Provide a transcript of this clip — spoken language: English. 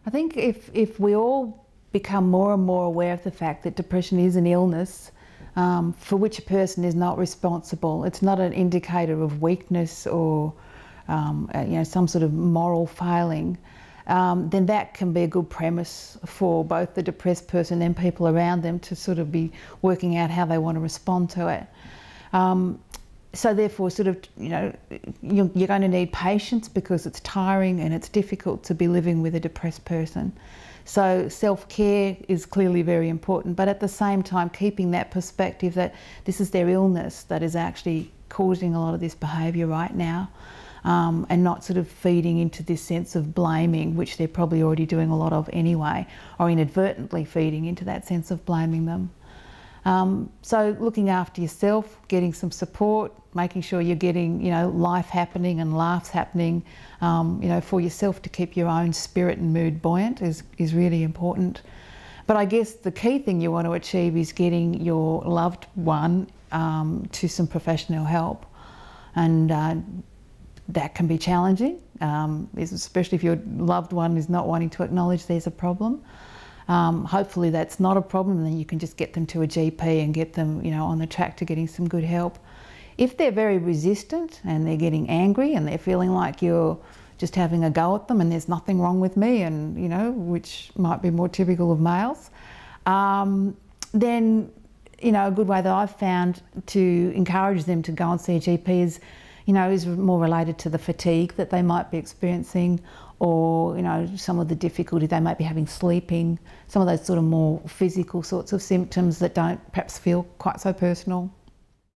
I think if we all become more and more aware of the fact that depression is an illness for which a person is not responsible, it's not an indicator of weakness or some sort of moral failing, then that can be a good premise for both the depressed person and people around them to sort of be working out how they want to respond to it. So therefore, you're going to need patience because it's tiring and it's difficult to be living with a depressed person. So self-care is clearly very important, but at the same time keeping that perspective that this is their illness that is actually causing a lot of this behaviour right now, and not sort of feeding into this sense of blaming, which they're probably already doing a lot of anyway, or inadvertently feeding into that sense of blaming them. So looking after yourself, getting some support, making sure you're getting, life happening and laughs happening, for yourself to keep your own spirit and mood buoyant is really important. But I guess the key thing you want to achieve is getting your loved one to some professional help, and that can be challenging, especially if your loved one is not wanting to acknowledge there's a problem. Hopefully that's not a problem, and then you can just get them to a GP and get them, on the track to getting some good help. If they're very resistant and they're getting angry and they're feeling like you're just having a go at them and there's nothing wrong with me, and which might be more typical of males, then a good way that I've found to encourage them to go and see a GP is more related to the fatigue that they might be experiencing, or some of the difficulty they might be having sleeping, some of those sort of more physical sorts of symptoms that don't perhaps feel quite so personal.